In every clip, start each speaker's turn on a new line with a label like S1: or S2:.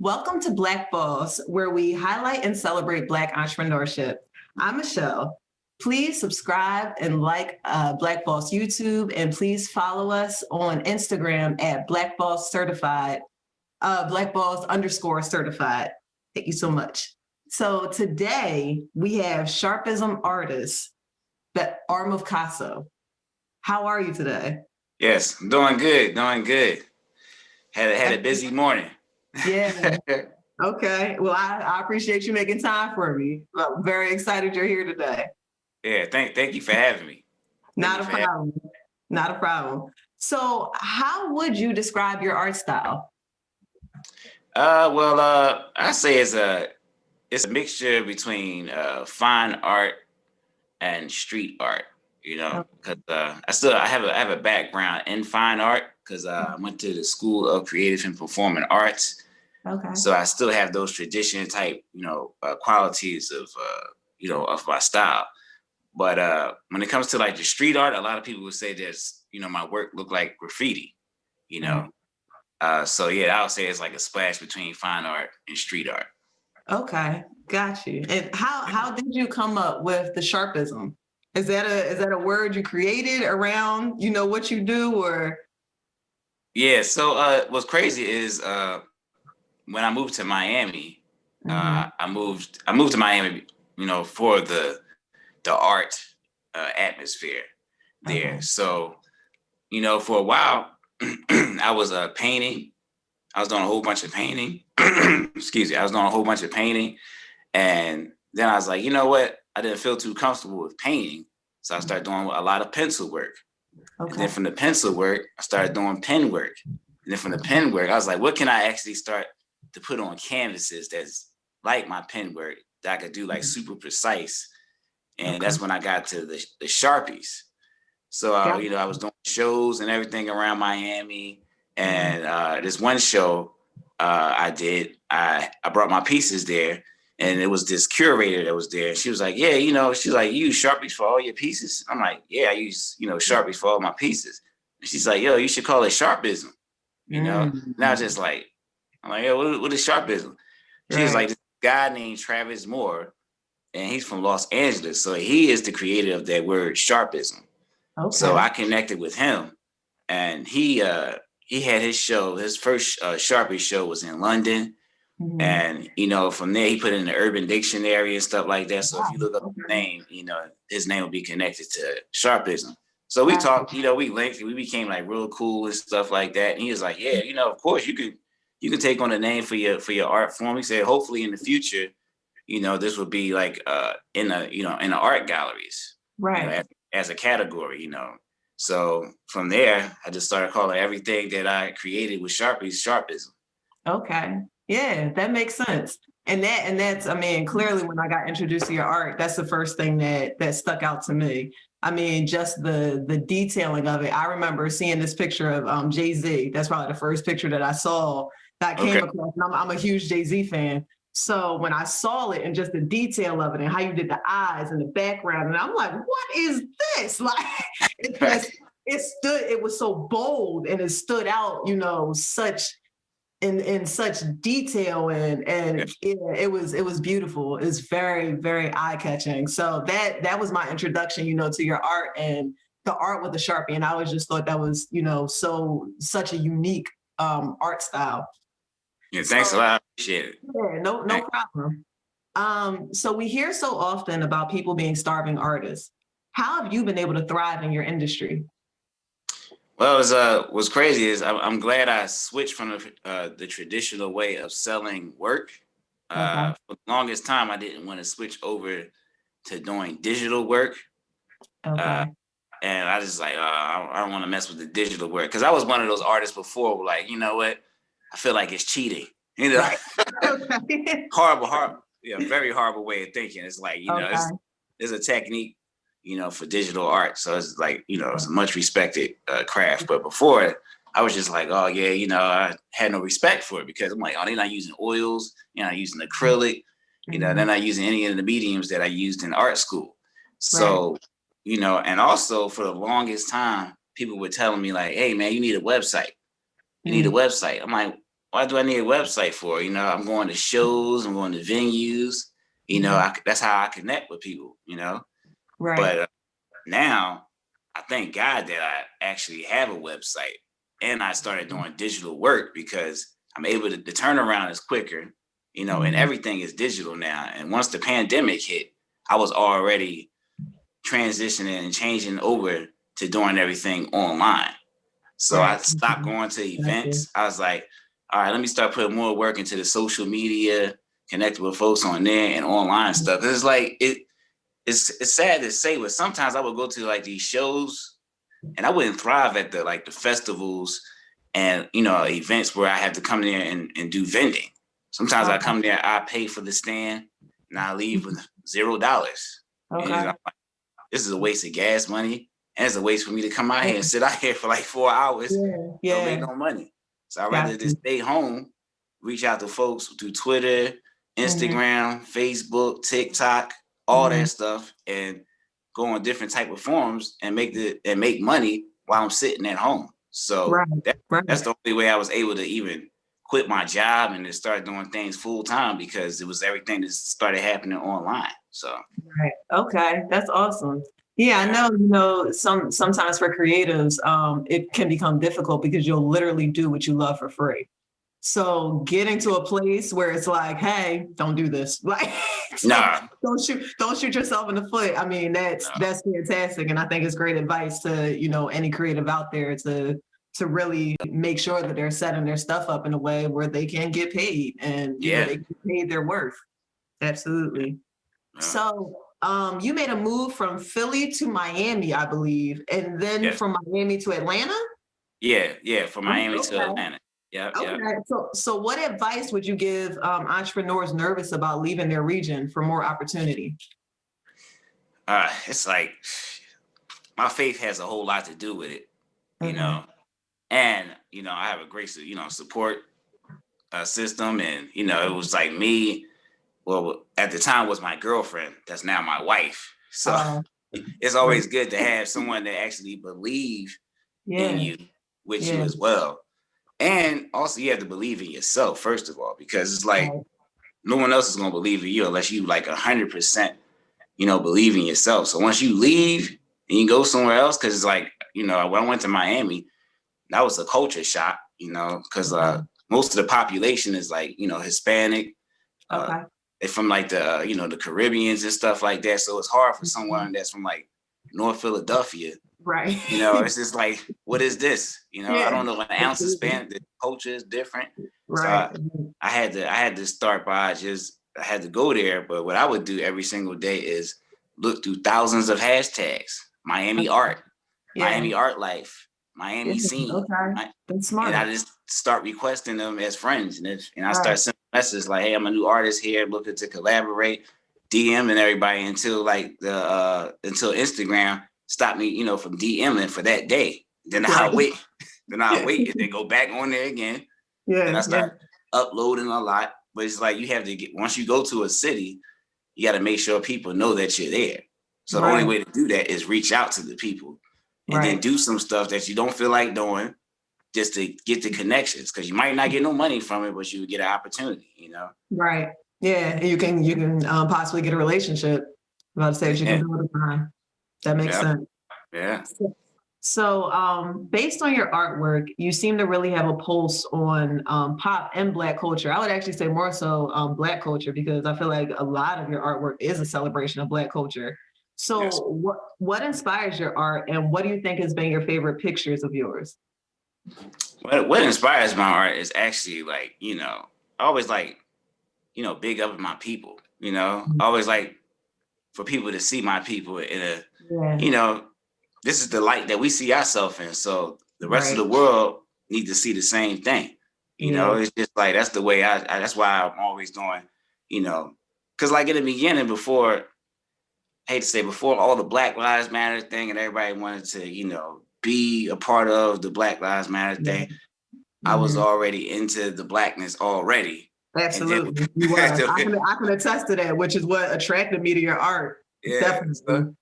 S1: Welcome to Black Boss, where we highlight and celebrate Black entrepreneurship. I'm Michelle. Please subscribe and like Black Boss YouTube, and please follow us on Instagram at Black Boss Certified, Black Boss _ certified. Thank you so much. So today we have Sharpism Artist, the arm of Casso. How are you today?
S2: Yes, doing good, doing good. Had a busy morning.
S1: Yeah. Okay. Well, I appreciate you making time for me. I'm very excited you're here today.
S2: Yeah, thank you for having me.
S1: Not a problem. Not a problem. So how would you describe your art style?
S2: I say it's a mixture between fine art and street art. You know, because I have a background in fine art because I went to the School of Creative and Performing Arts.
S1: Okay.
S2: So I still have those tradition type, qualities of of my style. But when it comes to like the street art, a lot of people would say there's, my work look like graffiti, So yeah, I would say it's like a splash between fine art and street art.
S1: Okay, got you. And how did you come up with the Sharpism? Is that a word you created around, what you do, or?
S2: Yeah. So what's crazy is when I moved to Miami, I moved to Miami, for the art atmosphere there. Okay. So, for a while, I was painting. I was doing a whole bunch of painting. Excuse me. I was doing a whole bunch of painting, and then I was like, you know what? I didn't feel too comfortable with painting, so I started doing a lot of pencil work. Okay. And then from the pencil work, I started doing pen work. And then from the pen work, I was like, what can I actually start to put on canvases that's like my pen work that I could do like super precise? And that's when I got to the Sharpies. So, I was doing shows and everything around Miami. And this one show I did, I brought my pieces there. And it was this curator that was there. And she was like, yeah, she's like, you use Sharpies for all your pieces? I'm like, yeah, I use, Sharpies for all my pieces. And she's like, yo, you should call it Sharpism. Now just like, I'm like, yo, what is Sharpism? She was like, this guy named Travis Moore, and he's from Los Angeles. So he is the creator of that word Sharpism. Okay. So I connected with him, and he had his show. His first Sharpie show was in London. Mm-hmm. And, from there, he put in the Urban Dictionary and stuff like that. So if you look up the name, his name will be connected to Sharpism. So we talked, we linked, we became like real cool and stuff like that. And he was like, yeah, of course you can take on a name for your art form. He said, hopefully in the future, this would be like in the art galleries, right? As a category, So from there, I just started calling everything that I created with Sharpies Sharpism.
S1: Okay. Yeah, that makes sense. And that's, clearly when I got introduced to your art, that's the first thing that stuck out to me. Just the detailing of it. I remember seeing this picture of Jay-Z. That's probably the first picture that I saw that I came across. And I'm a huge Jay-Z fan. So when I saw it and just the detail of it and how you did the eyes and the background, and I'm like, what is this? Like, it was so bold and it stood out, such in such detail and it was beautiful. It's very, very eye-catching. So that was my introduction, to your art and the art with the Sharpie. And I always just thought that was, such a unique art style.
S2: Yeah, thanks a lot. I appreciate it.
S1: Yeah, no problem. So we hear so often about people being starving artists. How have you been able to thrive in your industry?
S2: Well, what's crazy is I'm glad I switched from the traditional way of selling work. For the longest time, I didn't want to switch over to doing digital work. Okay. And I just like, I don't want to mess with the digital work. Because I was one of those artists before, like, you know what? I feel like it's cheating. Right. Horrible, very horrible way of thinking. It's like, it's a technique, for digital art. So it's like, it's a much respected craft. But before, I was just like, oh yeah, I had no respect for it because I'm like, oh, they're not using oils, they're not using acrylic, they're not using any of the mediums that I used in art school. So, and also for the longest time, people were telling me like, hey man, you need a website. You need a website. I'm like, why do I need a website for? You know, I'm going to shows, I'm going to venues. You know, that's how I connect with people. You know,
S1: Right.
S2: but now I thank God that I actually have a website and I started doing digital work because I'm able to, the turnaround is quicker, you know, and everything is digital now. And once the pandemic hit, I was already transitioning and changing over to doing everything online. So I stopped going to events. I was like, all right, let me start putting more work into the social media, connecting with folks on there and online stuff. It's like, it's sad to say, but sometimes I would go to like these shows and I wouldn't thrive at the festivals and, you know, events where I have to come there and do vending. Sometimes I come there, I pay for the stand and I leave with $0.
S1: Okay.
S2: And I'm like, this is a waste of gas money. And it's a waste for me to come out here and sit out here for like 4 hours. Don't make no money. So I'd rather just stay home, reach out to folks through Twitter, Instagram, Facebook, TikTok, all that stuff, and go on different type of forums and make money while I'm sitting at home. So that's the only way I was able to even quit my job and to start doing things full time because it was everything that started happening online. So
S1: okay, that's awesome. Yeah, I know, you know, sometimes for creatives, it can become difficult because you'll literally do what you love for free. So getting to a place where it's like, hey, don't do this. Like, don't shoot yourself in the foot. I mean, that's fantastic. And I think it's great advice to, you know, any creative out there to really make sure that they're setting their stuff up in a way where they can get paid and you know, they get paid their worth. Absolutely. So you made a move from Philly to Miami, I believe, and then from Miami to Atlanta?
S2: Yeah, from Miami to Atlanta. Yeah.
S1: So what advice would you give entrepreneurs nervous about leaving their region for more opportunity?
S2: It's like my faith has a whole lot to do with it, you know, and you know I have a great support system, and you know it was like me. Well, at the time was my girlfriend. That's now my wife. So it's always good to have someone that actually believe in you, with you as well. And also you have to believe in yourself, first of all, because it's like no one else is going to believe in you unless you like 100%, you know, believe in yourself. So once you leave and you go somewhere else, because it's like, you know, when I went to Miami, that was a culture shock, you know, because most of the population is like, you know, Hispanic. They're from like the, you know, the Caribbeans and stuff like that. So it's hard for someone that's from like North Philadelphia.
S1: Right.
S2: You know, it's just like, what is this? You know, I don't know, an ounce of Spanish, the culture is different.
S1: Right.
S2: So I had to start by I had to go there. But what I would do every single day is look through thousands of hashtags, Miami art, Miami art life, Miami scene.
S1: That's smart.
S2: And I just start requesting them as friends. And I start sending messages like, hey, I'm a new artist here, looking to collaborate, DMing everybody until until Instagram stopped me, you know, from DMing for that day. Then I'll wait. Then I'll wait and then go back on there again. And I start uploading a lot. But it's like you have to once you go to a city, you got to make sure people know that you're there. So the only way to do that is reach out to the people and then do some stuff that you don't feel like doing just to get the connections, because you might not get no money from it, but you would get an opportunity, you know?
S1: Right. Yeah. And you can possibly get a relationship. I'm about to say that you can do it at a time. That makes sense.
S2: Yeah.
S1: So based on your artwork, you seem to really have a pulse on pop and Black culture. I would actually say more so Black culture, because I feel like a lot of your artwork is a celebration of Black culture. So what inspires your art, and what do you think has been your favorite pictures of yours?
S2: What inspires my art is actually like, you know, I always like, you know, big up my people, you know, I always like for people to see my people in a, you know, this is the light that we see ourselves in. So the rest of the world need to see the same thing. You know, it's just like, that's the way that's why I'm always doing, you know, because like in the beginning, before all the Black Lives Matter thing and everybody wanted to, you know, be a part of the Black Lives Matter thing, I was already into the Blackness already.
S1: Absolutely. You were. I can attest to that, which is what attracted me to your art. Definitely.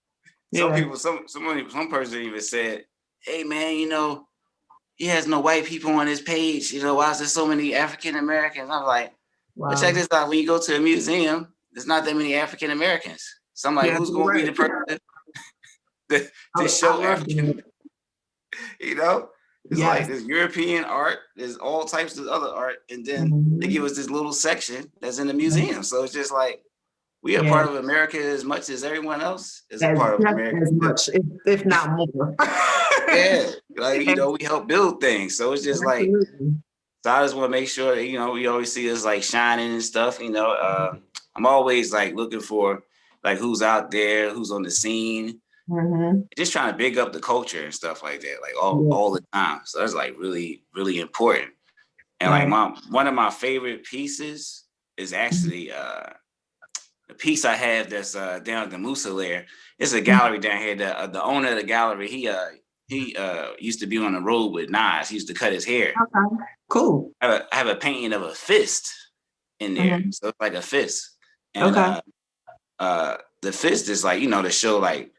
S2: Some people, some person even said, hey man, you know, he has no white people on his page. You know, why is there so many African Americans? I'm like,
S1: Wow.
S2: well, check this out. When you go to a museum, there's not that many African Americans. So I'm like,
S1: Yeah,
S2: who's
S1: you're
S2: going to be
S1: right.
S2: the person to
S1: I
S2: show
S1: love
S2: African?
S1: that.
S2: You know, it's like
S1: Yes.
S2: there's European art, there's all types of other art, and then they
S1: Mhm.
S2: give us this little section that's in the museum. So it's just like we are
S1: Yeah,
S2: part of America as much as everyone else is a
S1: as
S2: part of
S1: just
S2: America.
S1: as much, if not more.
S2: Yeah, like we help build things. So it's just like,
S1: Absolutely.
S2: so I just want to make sure that we always see us like shining and stuff. I'm always like looking for like who's out there, who's on the scene,
S1: Mhm.
S2: just trying to big up the culture and stuff like that, like all
S1: Yeah.
S2: all the time. So that's like really really important. And like
S1: Right.
S2: one of my favorite pieces is actually the piece I have that's down at the Musa Lair. It's a gallery down here. The owner of the gallery, he used to be on the road with Nas. He used to cut his hair.
S1: Okay. Cool.
S2: I have a painting of a fist in there,
S1: Mhm.
S2: so it's like a fist, and
S1: Okay.
S2: the fist is like to show like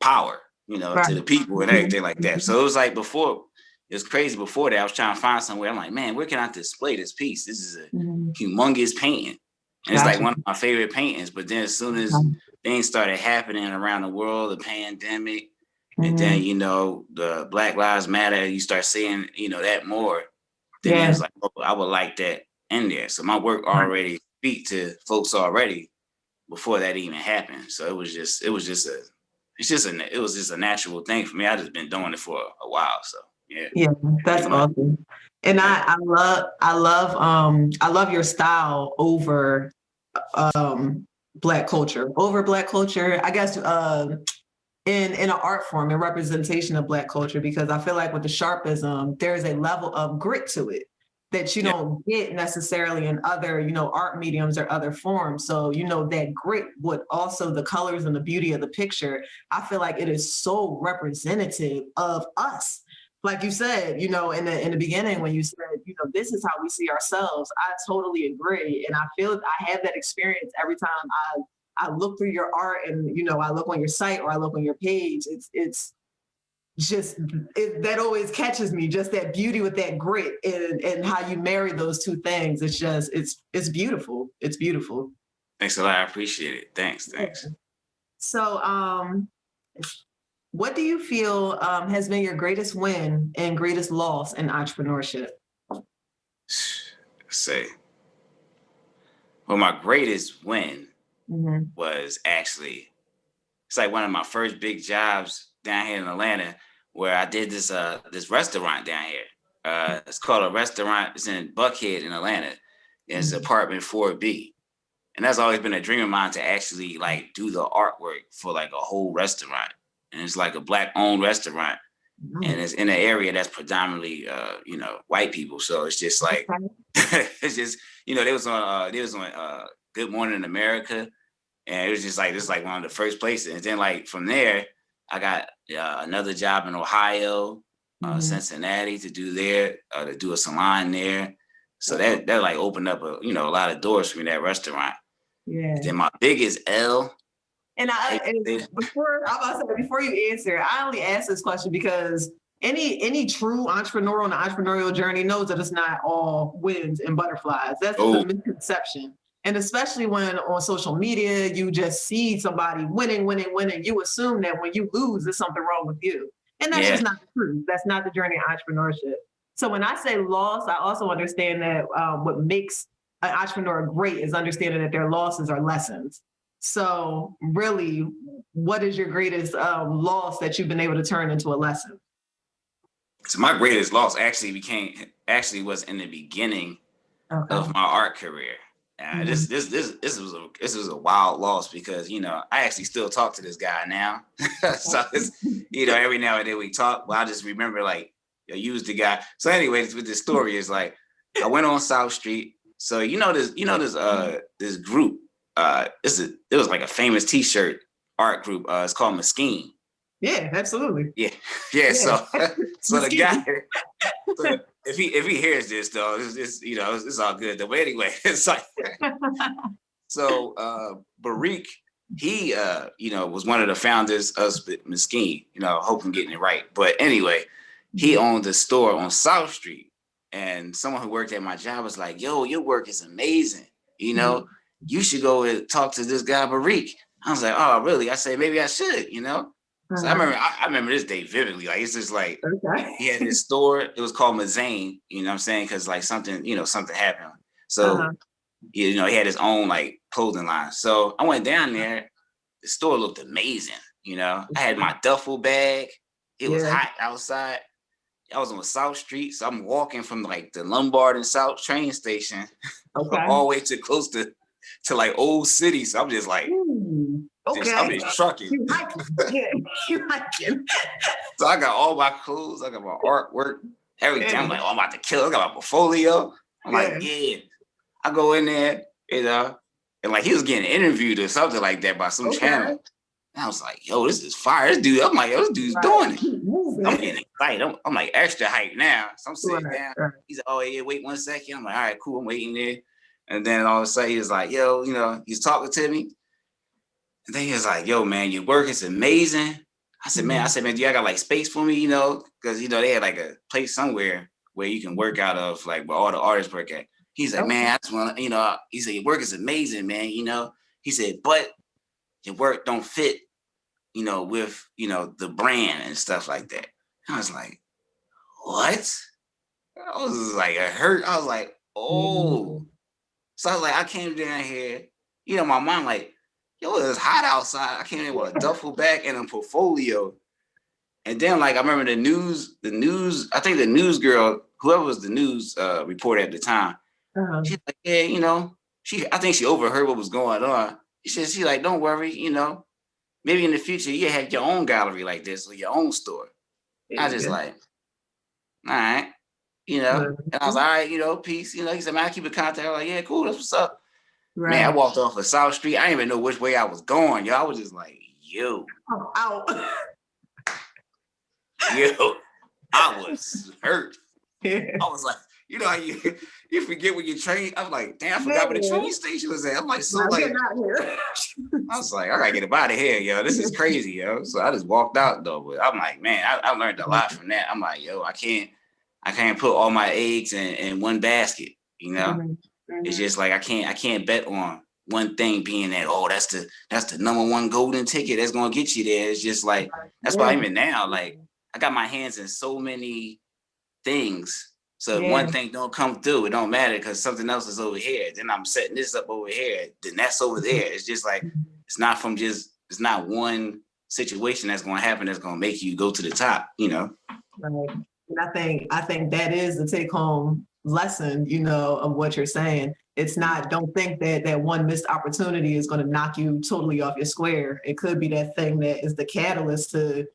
S2: power, to
S1: Right.
S2: the people and everything like that. So it was like before. It was crazy before that. I was trying to find somewhere. I'm like, man, where can I display this piece? This is a
S1: Mhm.
S2: humongous painting. And it's like
S1: Gotcha.
S2: one of my favorite paintings. But then as soon as things started happening around the world, the pandemic, and then,
S1: Mhm.
S2: the Black Lives Matter, you start seeing, that more. Then it
S1: Yeah.
S2: was like, oh, I would like that in there. So my work already speak to folks already before that even happened. So it was just a natural thing for me. I just been doing it for a while. So yeah.
S1: Yeah, that's
S2: Pretty much.
S1: awesome. And
S2: Yeah.
S1: I love your style over Black culture. Over Black culture, I guess in an art form and representation of Black culture, because I feel like with the Sharpism, there's a level of grit to it that you
S2: Yeah.
S1: don't get necessarily in other, art mediums or other forms. So, that grit, but also the colors and the beauty of the picture, I feel like it is so representative of us. Like you said, in the beginning when you said, this is how we see ourselves. I totally agree. And I feel I have that experience every time I look through your art and, I look on your site or I look on your page. It's just that always catches me, just that beauty with that grit and how you marry those two things. It's just it's beautiful. It's beautiful.
S2: Thanks a lot. I appreciate it. Thanks.
S1: So what do you feel has been your greatest win and greatest loss in entrepreneurship?
S2: Say, well, my greatest win
S1: Mm-hmm.
S2: was actually, it's like one of my first big jobs down here in Atlanta, where I did this restaurant down here. It's called a restaurant. It's in Buckhead in Atlanta. It's apartment 4B. And that's always been a dream of mine to actually like do the artwork for like a whole restaurant. And it's like a Black owned restaurant. And it's in an area that's predominantly white people. So it's just like it's just they was on Good Morning America, and it was just like this is like one of the first places. And then like from there, I got another job in Ohio, Cincinnati to do a salon there. So that like opened up a lot of doors for me, that restaurant.
S1: Yeah.
S2: Then my biggest L.
S1: And before you answer, I only ask this question because any true entrepreneur on the entrepreneurial journey knows that it's not all wins and butterflies. That's the misconception. And especially when on social media, you just see somebody winning, you assume that when you lose, there's something wrong with you. And that's just not the truth. That's not the journey of entrepreneurship. So when I say loss, I also understand that what makes an entrepreneur great is understanding that their losses are lessons. So really, what is your greatest loss that you've been able to turn into a lesson?
S2: So my greatest loss actually was in the beginning of my art career. This was a wild loss because I actually still talk to this guy now. So it's, every now and then we talk, but I just remember like use the guy. So anyways, with this story is like I went on South Street. So this group. It was like a famous T-shirt art group. It's called Mesquite.
S1: Yeah, absolutely.
S2: Yeah. So the guy, so if he hears this though, it's all good though. But anyway, it's like so Barik, he was one of the founders of Mesquite. Hope I'm getting it right. But anyway, he owned a store on South Street, and someone who worked at my job was like, "Yo, your work is amazing. You know, you should go and talk to this guy Barik." I was like, "Oh, really?" I said, "Maybe I should." You know. So I remember this day vividly. Like, it's just like he had this store. It was called Mazane. You know what I'm saying? Because like something happened. So he had his own like clothing line. So I went down there. The store looked amazing. You know, I had my duffel bag. It was hot outside. I was on South Street, so I'm walking from like the Lombard and South train station all the way to close to like Old City. So I'm just like, I'm just trucking.
S1: You hiking.
S2: So I got all my clothes, I got my artwork, everything. I'm like, oh, I'm about to kill. I got my portfolio. I'm like, I go in there, and like he was getting interviewed or something like that by some channel. And I was like, yo, this is fire. This dude, I'm like, yo, this dude's doing it. I'm getting excited. I'm like extra hyped now. So I'm sitting down. He's like, oh yeah, wait 1 second. I'm like, all right, cool. I'm waiting there. And then all of a sudden he was like, yo, he's talking to me. And then he was like, yo, man, your work is amazing. I said, man, do y'all got like space for me? Because they had like a place somewhere where you can work out of, like where all the artists work at. He's like, man, I just want to, he said, your work is amazing, man. He said, but your work don't fit, with, the brand and stuff like that. I was like, what? I was like, I hurt. I was like, oh. So I was like, I came down here, my mom like, yo, it's hot outside. I came in with a duffel bag and a portfolio. And then like, I remember the news, I think the news girl, whoever was the news reporter at the time, she's like, yeah, I think she overheard what was going on. She's like, don't worry, maybe in the future you have your own gallery like this or your own store. I was just like, all right, and I was all right, peace. He said, man, I keep in contact. I was like, yeah, cool, that's what's up. Right. Man, I walked off of South Street. I didn't even know which way I was going, yo. I was just like, yo. Yo, I was hurt. I was like, how you forget when you train. I was like, damn, I forgot where the train station was at. I'm like, so like, I was like, I gotta get up out of here, yo. This is crazy, yo. So I just walked out though. But I'm like, man, I learned a lot from that. I'm like, yo, I can't put all my eggs in one basket, It's just like I can't bet on one thing being that, oh, that's the number one golden ticket that's gonna get you there. It's just like that's why even now, like I got my hands in so many things. So if one thing don't come through, it don't matter because something else is over here. Then I'm setting this up over here. Then that's over there. It's just like it's not one situation that's gonna happen that's gonna make you go to the top, Right.
S1: And I think that is the take home lesson, of what you're saying. It's not, don't think that one missed opportunity is going to knock you totally off your square. It could be that thing that is the catalyst to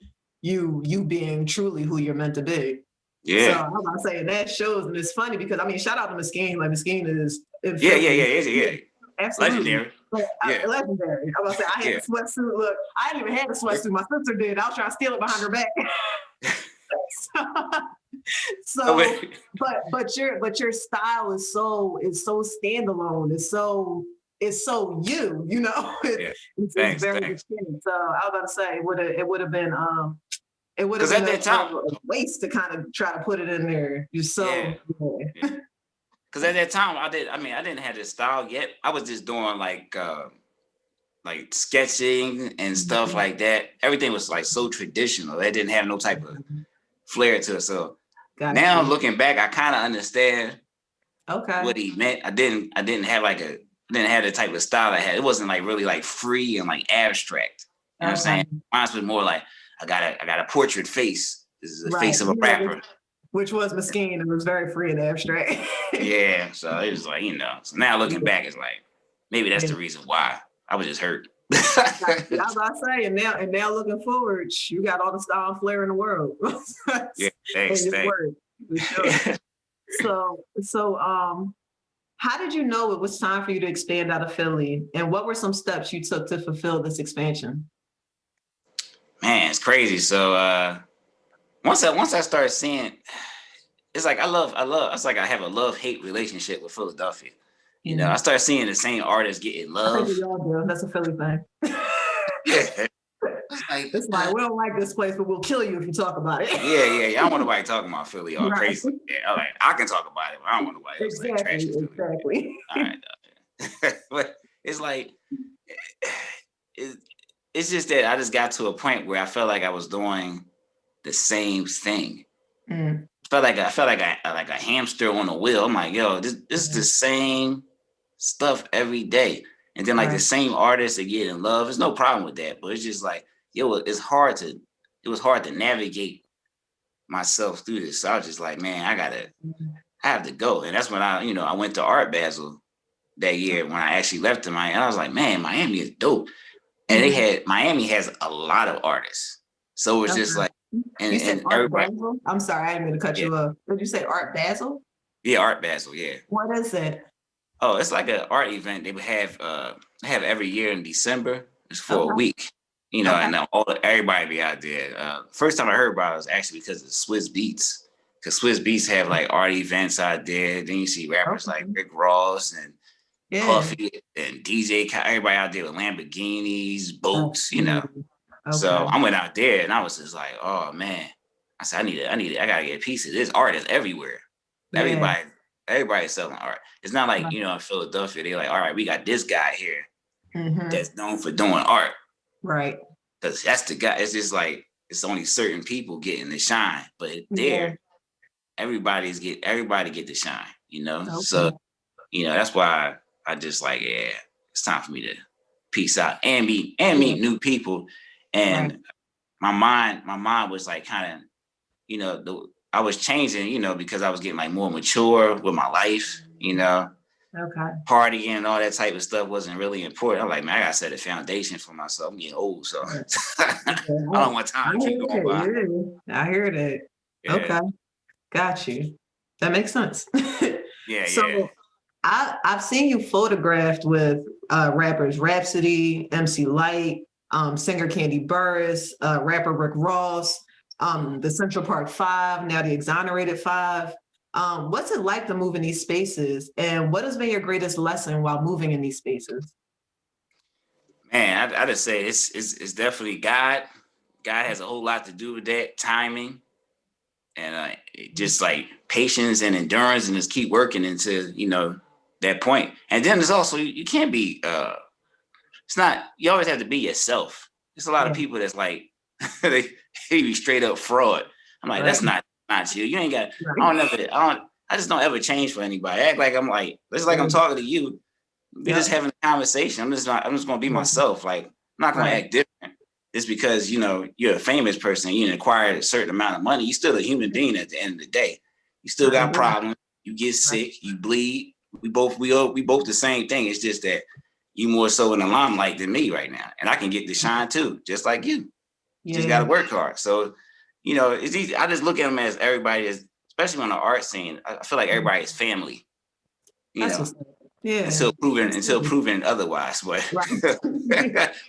S1: you being truly who you're meant to be. Yeah. So I'm about to say that shows, and it's funny because shout out to Mesquine. Like Mesquine is
S2: yeah.
S1: Absolutely.
S2: Legendary.
S1: Legendary. I'm about to say I had a sweatsuit. Look, I didn't even have a sweatsuit. My sister did. I was trying to steal it behind her back. But your style is so standalone. It's so you, It's very distinct. So I was about to say it would have been at that time a waste to kind of try to put it in there. You're so
S2: because at that time I didn't have this style yet. I was just doing like sketching and stuff like that. Everything was like so traditional. It didn't have no type of flair to it. So now looking back, I kind of understand what he meant. I didn't have the type of style I had. It wasn't like really like free and like abstract. You know what I'm saying? Mine was more like I got a portrait face. This is the face of a rapper.
S1: Which was Mesquine. It was very free and abstract.
S2: Yeah. So it was like, so now looking back, it's like maybe that's the reason why. I was just hurt.
S1: I was about to say, and now looking forward, you got all the style and flair in the world.
S2: Yeah, thanks.
S1: Sure. So, how did you know it was time for you to expand out of Philly, and what were some steps you took to fulfill this expansion?
S2: Man, it's crazy. So, once I started seeing, it's like it's like I have a love-hate relationship with Philadelphia. I started seeing the same artists getting love.
S1: I think we all do. That's a Philly thing.
S2: like,
S1: It's like, we don't like this place, but we'll kill you if you talk about it.
S2: yeah. I don't want nobody talking about Philly all
S1: Right.
S2: crazy. Yeah, like I can talk about it, but I don't want nobody else like
S1: Exactly,
S2: trashing Philly.
S1: exactly.
S2: All right, but it's like it's just that I just got to a point where I felt like I was doing the same thing.
S1: Mm.
S2: I felt like a hamster on a wheel. I'm like, yo, this is the same stuff every day. And then like the same artists that get in love. There's no problem with that. But it's just like, yo, it was hard to navigate myself through this. So I was just like, man, I have to go. And that's when I went to Art Basel that year when I actually left to Miami. And I was like, man, Miami is dope. And Miami has a lot of artists. So it's just like,
S1: you said Art
S2: everybody.
S1: Basel? I'm sorry, I didn't mean to cut you off. Did you say Art Basel?
S2: Yeah, Art Basel, yeah.
S1: What is it?
S2: Oh, it's like an art event they would have every year in December. It's for a week, and everybody be out there. First time I heard about it was actually because of Swiss Beats, because Swiss Beats have like art events out there. Then you see rappers like Rick Ross and Puffy and DJ, everybody out there with Lamborghinis, boats, So I went out there and I was just like, oh man, I said I gotta get a piece of this. Art is everywhere. Everybody's selling art. It's not like, in Philadelphia, they're like, all right, we got this guy here that's known for doing art.
S1: Right.
S2: Because that's the guy. It's just like, it's only certain people getting the shine. But there, everybody get the shine, So, that's why I just like, yeah, it's time for me to peace out and meet new people. And my mind was like kind of, I was changing, because I was getting like more mature with my life, partying and all that type of stuff wasn't really important. I'm like, man, I gotta set a foundation for myself. I'm getting old, so I don't want time to keep going by.
S1: I hear that. Yeah. Okay, got you. That makes sense. So I've seen you photographed with rappers Rhapsody, MC Light, singer Candy Burris, rapper Rick Ross, the Central Park Five, now the Exonerated Five. What's it like to move in these spaces, and what has been your greatest lesson while moving in these spaces?
S2: Man, I just say it's definitely God. God has a whole lot to do with that, timing, and just like patience and endurance, and just keep working until that point. And then there's also you can't be. It's not. You always have to be yourself. There's a lot of people that's like they be straight up fraud. I'm like, that's not you. You ain't got. I just don't ever change for anybody. Act like I'm like. It's like I'm talking to you. We're just having a conversation. I'm just gonna be myself. Like I'm not gonna act different. It's because you're a famous person. You acquired a certain amount of money. You're still a human being at the end of the day. You still got problems. You get sick. You bleed. We both the same thing. It's just that you more so in the limelight than me right now, and I can get the shine too, just like you. You just gotta work hard. So, it's easy. I just look at them as everybody is, especially on the art scene. I feel like everybody is family. Until proven otherwise. But but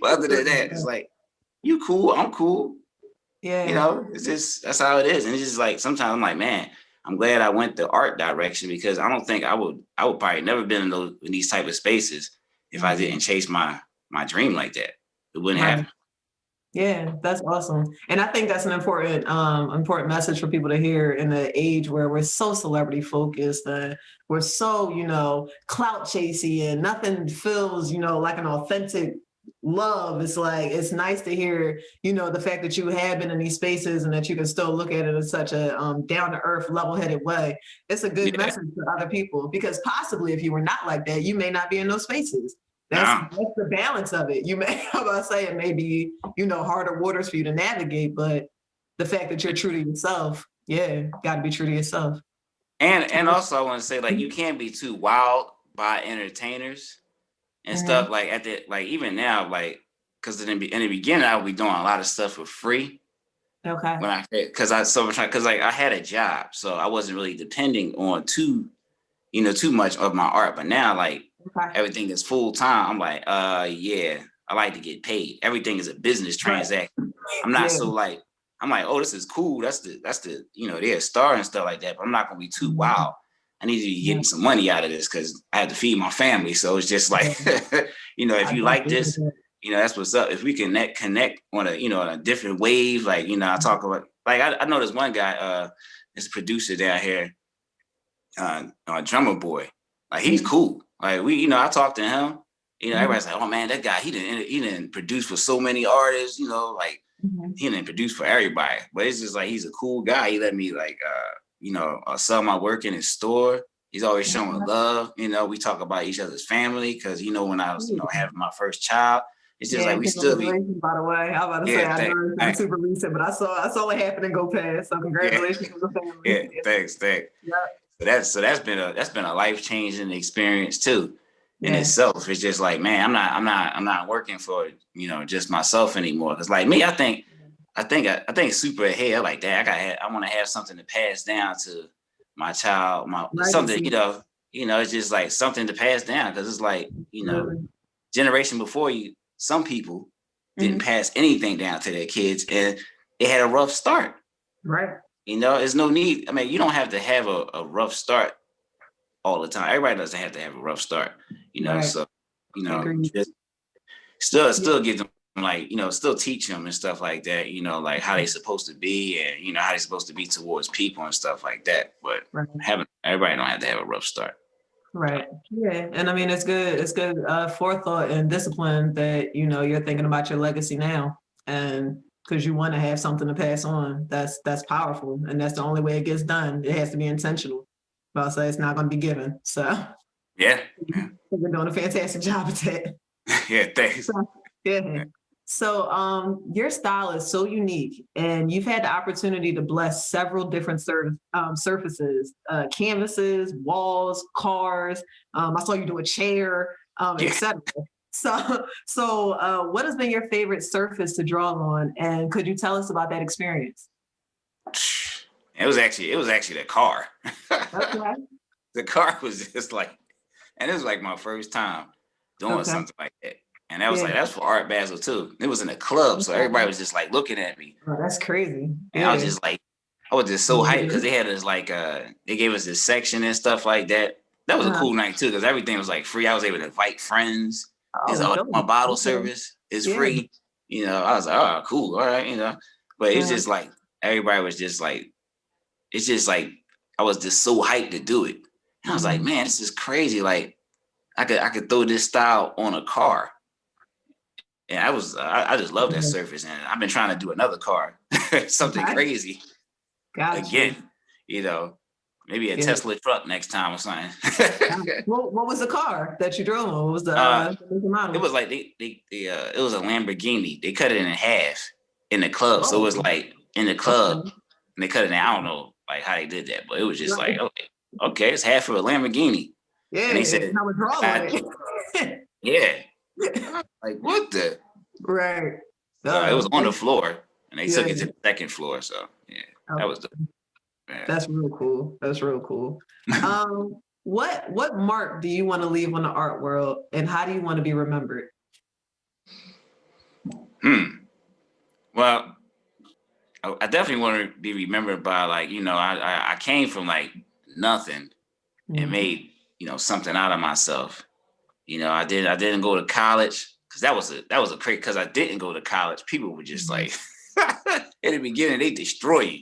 S2: other than that, it's like you cool, I'm cool. It's just that's how it is. And it's just like sometimes I'm like, man, I'm glad I went the art direction because I don't think I would probably never been in these type of spaces if I didn't chase my dream like that. It wouldn't happen.
S1: Yeah, that's awesome. And I think that's an important message for people to hear in the age where we're so celebrity focused, we're so, clout chasing and nothing feels, like an authentic love. It's like, it's nice to hear, the fact that you have been in these spaces and that you can still look at it in such a down to earth, level headed way. It's a good message to other people because possibly if you were not like that, you may not be in those spaces. That's the balance of it. You may, it may be, harder waters for you to navigate, but the fact that you're true to yourself, got to be true to yourself.
S2: And also I want to say, like, you can't be too wild by entertainers and stuff like even now, like, because in the beginning I would be doing a lot of stuff for free.
S1: Okay.
S2: Because I had a job, so I wasn't really depending on too much of my art. But now, like, everything is full time. I'm like, I like to get paid. Everything is a business transaction. I'm not so like, I'm like, oh, this is cool. That's the they're a star and stuff like that. But I'm not gonna be too wild. I need to be getting some money out of this because I have to feed my family. So it's just like, if you like this, that's what's up. If we can connect on on a different wave, like, I talk about, like, I know this one guy, this producer down here, Drummer Boy, like, he's cool. Like, I talked to him, everybody's like, oh man, that guy, he didn't produce for so many artists, like, he didn't produce for everybody, but it's just like, he's a cool guy. He let me, like, sell my work in his store. He's always showing love. We talk about each other's family, because when I was having my first child, it's just like we still be.
S1: By the way, I'm about to say I know it's super recent, but I saw it happen and go past. So congratulations to the family.
S2: Yeah, thanks. Yeah. So that's been a life-changing experience too, in itself. It's just like, man, I'm not working for just myself anymore. Because like me, I think super ahead like that. I want to have something to pass down to my child, something, it's just like something to pass down, because it's like, generation before you, some people didn't pass anything down to their kids, and they had a rough start.
S1: Right.
S2: There's no need. I mean, you don't have to have a rough start all the time. Everybody doesn't have to have a rough start,
S1: Right.
S2: So, just still give them, like, still teach them and stuff like that, like how they supposed to be, and, how they supposed to be towards people and stuff like that. But everybody don't have to have a rough start.
S1: Right. Yeah. And I mean, it's good forethought and discipline that, you're thinking about your legacy now, and because you want to have something to pass on. That's powerful. And that's the only way it gets done. It has to be intentional. But I'll say it's not going to be given. So
S2: yeah.
S1: You're doing a fantastic job at that.
S2: Yeah, thanks.
S1: Yeah. So your style is so unique, and you've had the opportunity to bless several different surfaces, canvases, walls, cars. I saw you do a chair, etc. So what has been your favorite surface to draw on, and could you tell us about that experience?
S2: It was actually the car.
S1: Okay.
S2: The car was just like, and it was like my first time doing something like that. And that was like, that's for Art Basel too. It was in a club, so everybody was just like looking at me.
S1: Oh, that's crazy.
S2: And I was just like, I was just so hyped, because they had this like, they gave us this section and stuff like that. That was a cool night too, because everything was like free. I was able to invite friends. My bottle service is free. I was like, oh, cool, all right, But it's just like, everybody was just like, it's just like, I was just so hyped to do it. And I was like, man, this is crazy. Like, I could throw this style on a car. And I just love that surface, and I've been trying to do another car, something crazy. Again, maybe a Tesla truck next time or something.
S1: What was the car that you drove? What was the model?
S2: It was like it was a Lamborghini. They cut it in half in the club, so it was like in the club, and they cut it in. I don't know like how they did that, but it was just like, okay, it's half of a Lamborghini.
S1: Yeah,
S2: and they said, yeah. Like, what the?
S1: Right.
S2: It was on the floor, and they took it to the second floor. So that was
S1: That's real cool. That's real cool. What mark do you want to leave on the art world, and how do you want to be remembered?
S2: Well, I definitely want to be remembered by, like, I came from like nothing and made something out of myself. I didn't go to college, because that was a crazy, because I didn't go to college. People were just like, in the beginning, they destroy you.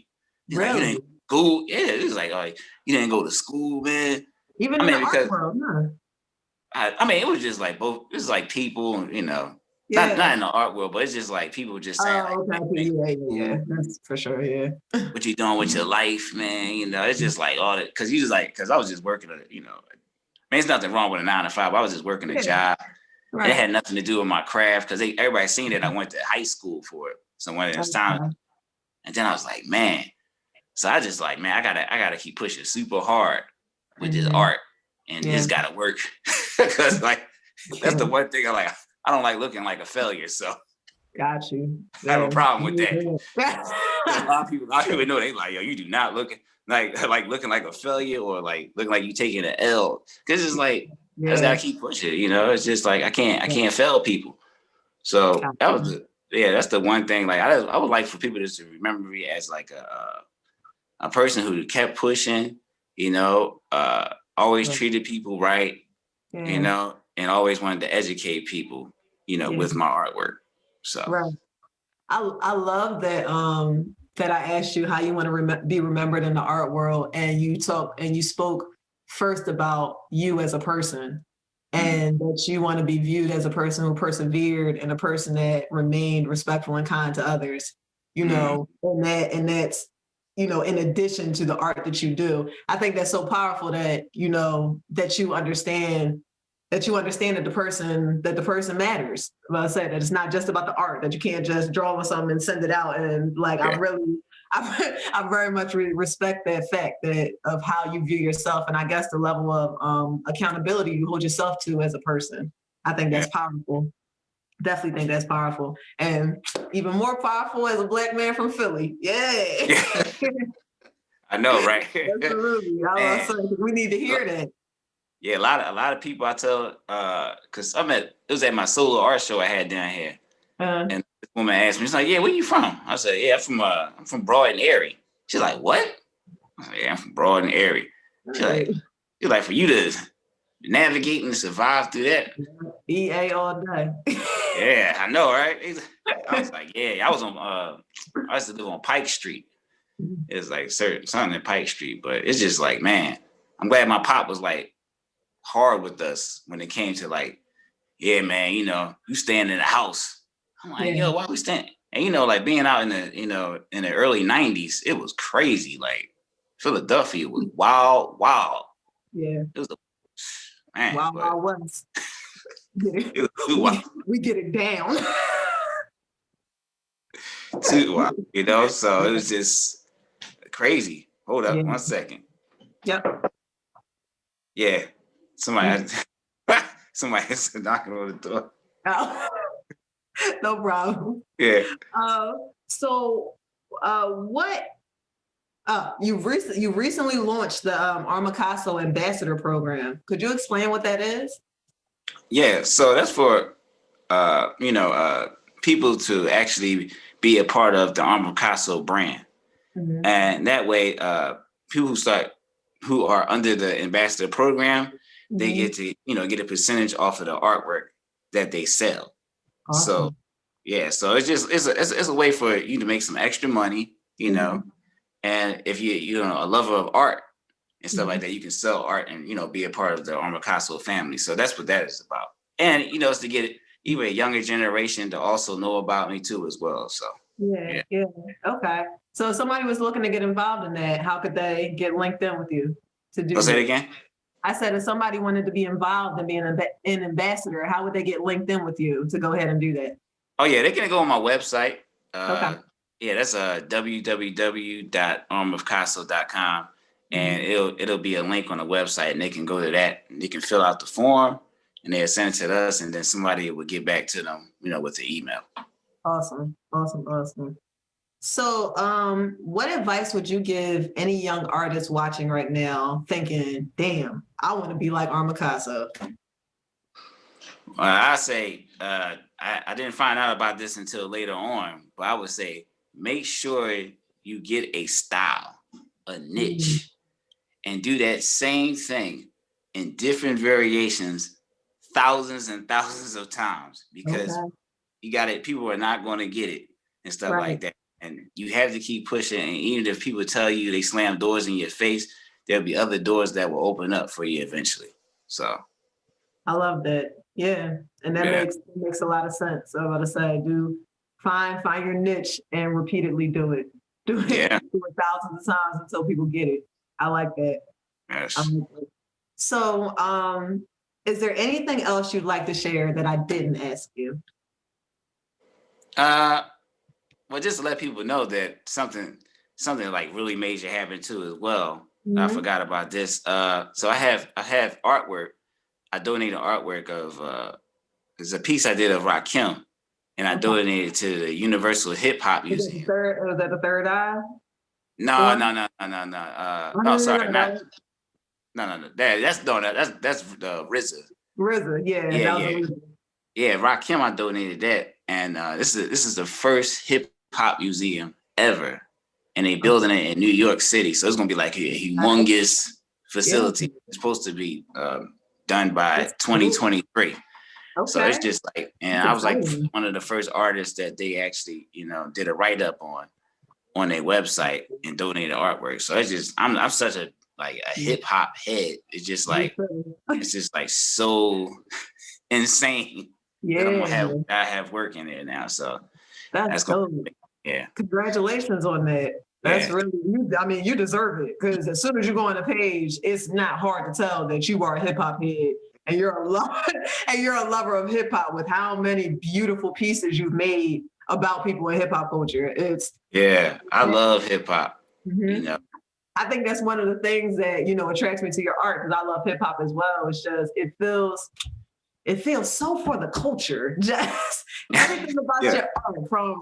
S1: Really?
S2: Like, you didn't go, it was like, you didn't go to school, man.
S1: Even in the art world,
S2: I mean, it was just like both. It was like people, not in the art world, but it's just like people just saying,
S1: yeah, that's for sure, yeah.
S2: What you doing with your life, man? It's just like all that, because I was just working there's nothing wrong with a 9 to 5. I was just working a job. Right. It had nothing to do with my craft, because everybody seen that I went to high school for it. So when it was time, and then I was like, man. So I just like, man, I gotta keep pushing super hard with this art, and it's gotta work, because like that's the one thing I don't like looking like a failure. So
S1: got you.
S2: I have a problem with that. A lot of people know, they like, yo, you do not look like looking like a failure, or like looking like you taking an L, because it's like I just gotta keep pushing. It's just like I can't fail people. So that was that's the one thing. Like I would like for people just to remember me as like a person who kept pushing. Always treated people right. And always wanted to educate people. with my artwork. So
S1: right. I love that that I asked you how you want to be remembered in the art world, and you spoke first about you as a person, and that you want to be viewed as a person who persevered and a person that remained respectful and kind to others, and that's in addition to the art that you do. I think that's so powerful that that you understand that the person matters. Well, I said that it's not just about the art, that you can't just draw on something and send it out. And like, I very much respect that fact of how you view yourself. And I guess the level of accountability you hold yourself to as a person. I think that's powerful. Definitely think that's powerful. And even more powerful as a Black man from Philly. Yeah.
S2: I know, right?
S1: Absolutely. We need to hear that.
S2: Yeah, a lot of people I tell, cause it was at my solo art show I had down here, and this woman asked me, she's like, "Yeah, where you from?" I said, "Yeah, I'm from Broad and Erie." She's like, "What?" I said, "Yeah, I'm from Broad and Erie." She's like, for you to navigate and survive through that,
S1: EA all day.
S2: Yeah, I know, right? I was like, yeah, I used to live on Pike Street. It's like something in Pike Street, but it's just like, man, I'm glad my pop was like hard with us when it came to like, yeah, man, you staying in the house. I'm like, yo, why we staying? And like being out in the early 90s, it was crazy. Like Philadelphia was wild.
S1: Yeah.
S2: It was man.
S1: Wild West. We get it down.
S2: Too wild, so it was just crazy. Hold up 1 second.
S1: Yep.
S2: Yeah. Somebody is knocking on the door.
S1: Oh, no problem.
S2: Yeah.
S1: So what you recently launched the Casso Ambassador Program. Could you explain what that is?
S2: Yeah, so that's for people to actually be a part of the Casso brand. Mm-hmm. And that way people who are under the ambassador program, mm-hmm. they get to get a percentage off of the artwork that they sell. Awesome. So yeah, so it's a way for you to make some extra money, mm-hmm. and if you're a lover of art and stuff mm-hmm. like that, you can sell art and be a part of the Casso family. So that's what that is about. And it's to get even a younger generation to also know about me too as well. So
S1: yeah. Okay. So if somebody was looking to get involved in that, how could they get linked in with you to do?
S2: Say it again.
S1: I said, if somebody wanted to be involved in being an ambassador, how would they get linked in with you to go ahead and do that?
S2: Oh yeah, they can go on my website. Okay. Yeah, that's www.armofcasso.com, and it'll be a link on the website, and they can go to that. And they can fill out the form, and they'll send it to us, and then somebody will get back to them, with the email.
S1: Awesome. So, what advice would you give any young artist watching right now thinking, damn, I want to be like Casso?
S2: I say, I didn't find out about this until later on, but I would say, make sure you get a style, a niche, and do that same thing in different variations, thousands and thousands of times, because you got it. People are not going to get it and stuff like that. And you have to keep pushing. And even if people tell you they slam doors in your face, there'll be other doors that will open up for you eventually. So
S1: I love that. Yeah. And that makes a lot of sense. I'm about to say, find your niche and repeatedly do it. Do it thousands of times until people get it. I like that.
S2: Yes.
S1: So is there anything else you'd like to share that I didn't ask you?
S2: Well, just to let people know that something like really major happened too as well. Mm-hmm. I forgot about this. So I have artwork. I donated artwork of there's a piece I did of Rakim, and I donated to the Universal Hip Hop Museum.
S1: Was that the Third Eye?
S2: No. No, sorry, not. No. That's the RZA.
S1: RZA, yeah.
S2: Yeah, Rakim, I donated that, and this is the first hip hop museum ever, and they building it in New York City, so it's gonna be like a humongous facility. It's supposed to be done by 2023. So it's
S1: Okay.
S2: just like, and
S1: That's
S2: I was like
S1: exciting.
S2: one of the first artists that they actually, did a write up on their website and donated artwork. So it's just, I'm such a like a hip hop head. It's just
S1: Me
S2: like,
S1: too.
S2: it's just like so insane that
S1: Yeah,
S2: I have work in there now. So
S1: that's
S2: that's gonna,
S1: dope.
S2: yeah,
S1: Congratulations on that. That's
S2: yeah,
S1: really you. I mean, you deserve it because as soon as you go on the page, it's not hard to tell that you are a hip hop head and you're a lover and you're a lover of hip hop with how many beautiful pieces you've made about people in hip hop culture. It's
S2: yeah. I love hip hop. You
S1: Mhm.
S2: know,
S1: I think that's one of the things that attracts me to your art because I love hip hop as well. It's just it feels so for the culture. Just everything about
S2: yeah,
S1: your art,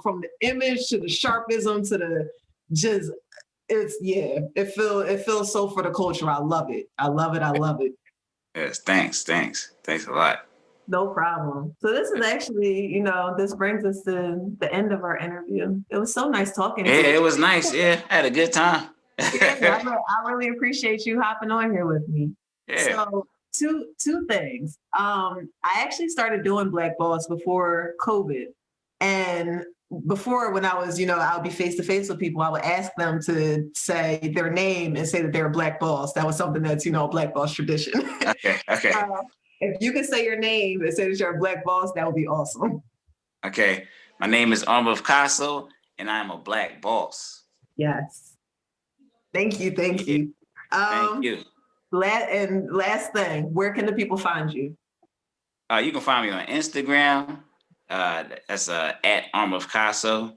S1: from the image to the sharpism to the just it feels so for the culture. I love it. I love it. I love it.
S2: yes. Thanks a lot.
S1: No problem. So this is actually, this brings us to the end of our interview. It was so nice talking
S2: Yeah,
S1: to you.
S2: it was nice. Yeah, I had a good time.
S1: Yeah, I really appreciate you hopping on here with me.
S2: Yeah.
S1: So two things. I actually started doing Black Boss before COVID, and before when I was, I would be face to face with people, I would ask them to say their name and say that they're a Black Boss. That was something that's a Black Boss tradition.
S2: Okay. Okay.
S1: uh, if you can say your name and say that you're a Black Boss, that would be awesome.
S2: Okay. My name is Casso, and I'm a Black boss.
S1: Yes. Thank you. Thank
S2: Yeah.
S1: you.
S2: Thank you.
S1: Last thing, where can the people find you?
S2: You can find me on Instagram. That's at Arm of Casso.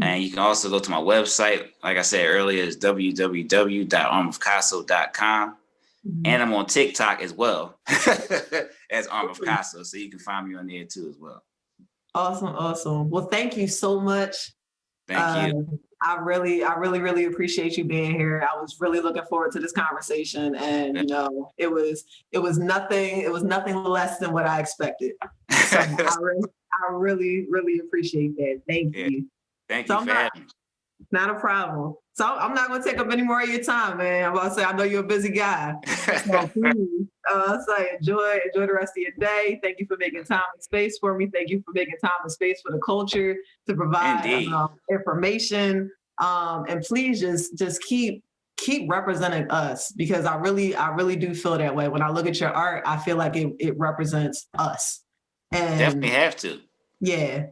S2: And you can also go to my website. Like I said earlier, it's www.armofcasso.com. And I'm on TikTok as well as Arm of Casso. So you can find me on there too as well.
S1: Awesome, awesome. Well, thank you so much.
S2: Thank you.
S1: I really appreciate you being here. I was really looking forward to this conversation, and it was nothing less than what I expected. So I really appreciate that. Thank you.
S2: Thank
S1: So
S2: you for having me.
S1: not a problem. So I'm not going to take up any more of your time, man. I'm about to say I know you're a busy guy. So please, enjoy the rest of your day. Thank you for making time and space for me. Thank you for making time and space for the culture to provide information. And please just keep representing us because I really do feel that way. When I look at your art, I feel like it represents us. And
S2: definitely have to.
S1: Yeah.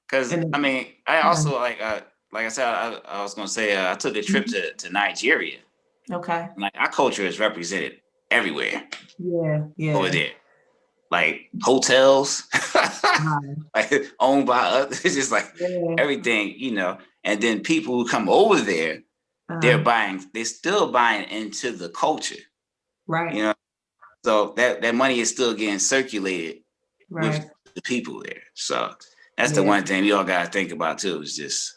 S2: Because I mean, I also like I said, I was gonna say I took a trip to Nigeria.
S1: Okay.
S2: Like our culture is represented everywhere.
S1: Yeah.
S2: Over there. Like hotels, like owned by others. It's just like everything, And then people who come over there, they're still buying into the culture.
S1: Right.
S2: So that money is still getting circulated
S1: Right.
S2: with the people there. So that's the one thing we all gotta think about too, is just,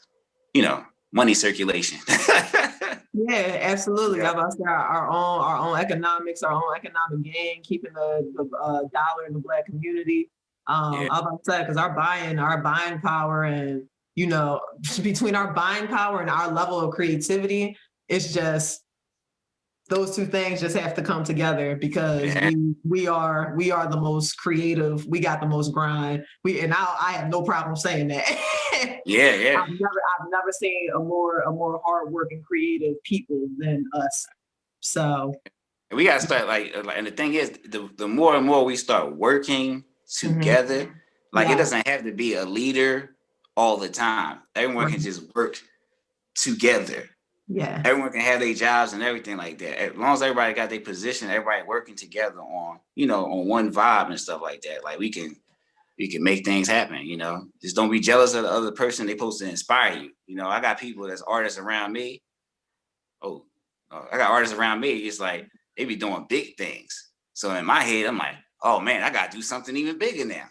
S2: money circulation.
S1: Yeah, absolutely. I'm about to say our own economics, our own economic gain, keeping the dollar in the Black community. I'm about to say because our buying power and between our buying power and our level of creativity, it's just those two things just have to come together because we are the most creative. We got the most grind. I have no problem saying that.
S2: Yeah.
S1: I've never seen a more hardworking, creative people than us. So
S2: we gotta start and the thing is, the more and more we start working together, it doesn't have to be a leader all the time. Everyone can just work together.
S1: Yeah.
S2: Everyone can have their jobs and everything like that. As long as everybody got their position, everybody working together on, on one vibe and stuff like that. Like we can make things happen, Just don't be jealous of the other person. They're supposed to inspire you. I got people that's artists around me. I got artists around me. It's like they be doing big things. So in my head, I'm like, oh man, I gotta do something even bigger now.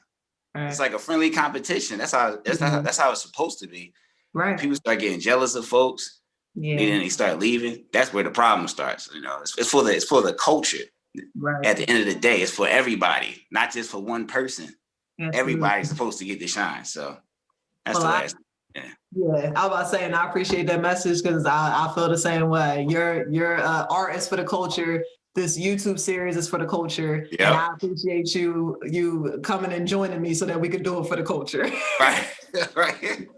S2: Right. It's like a friendly competition. That's how it's supposed to be.
S1: Right.
S2: When people start getting jealous of folks. And then they start leaving. That's where the problem starts. It's for the culture. Right. At the end of the day, it's for everybody, not just for one person. Absolutely. Everybody's supposed to get to shine. So that's the last.
S1: Yeah, I was about to say, and I appreciate that message because I feel the same way. You're art is for the culture. this YouTube series is for the culture.
S2: Yep.
S1: And I appreciate you coming and joining me so that we could do it for the culture.
S2: Right. Right.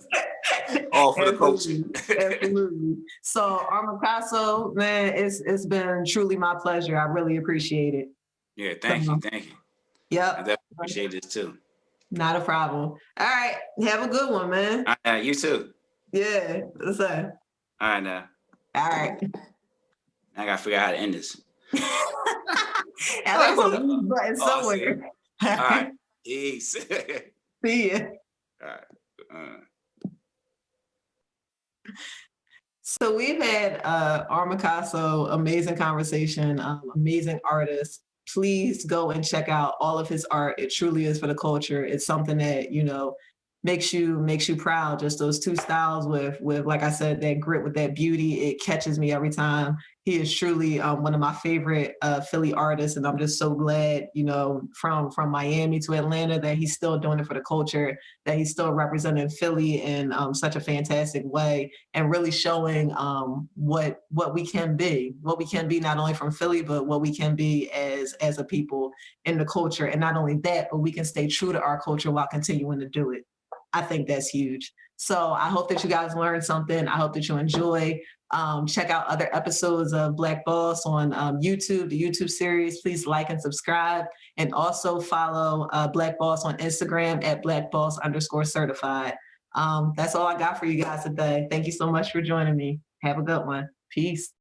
S2: All for the culture.
S1: Absolutely. So Casso, man, it's been truly my pleasure. I really appreciate it.
S2: Yeah, thank you. Thank you.
S1: Yep.
S2: I definitely appreciate this too.
S1: Not a problem. All right. Have a good one, man.
S2: All right, you too.
S1: Yeah. What's up?
S2: All right now.
S1: All right.
S2: I gotta figure out how to end this.
S1: And there's a mute button somewhere.
S2: All right. Peace.
S1: See ya.
S2: All right.
S1: So we've had Casso, amazing conversation, amazing artist. Please go and check out all of his art. It truly is for the culture. It's something that, you know, makes you proud. Just those two styles with like I said, that grit with that beauty. It catches me every time. He is truly one of my favorite Philly artists, and I'm just so glad, you know, from Miami to Atlanta, that he's still doing it for the culture, that he's still representing Philly in such a fantastic way, and really showing what we can be, not only from Philly, but what we can be as a people in the culture. And not only that, but we can stay true to our culture while continuing to do it. I think that's huge. So I hope that you guys learned something. I hope that you enjoy. Check out other episodes of Black Boss on YouTube, the YouTube series. Please like and subscribe. And also follow Black Boss on Instagram at blackboss_certified. That's all I got for you guys today. Thank you so much for joining me. Have a good one. Peace.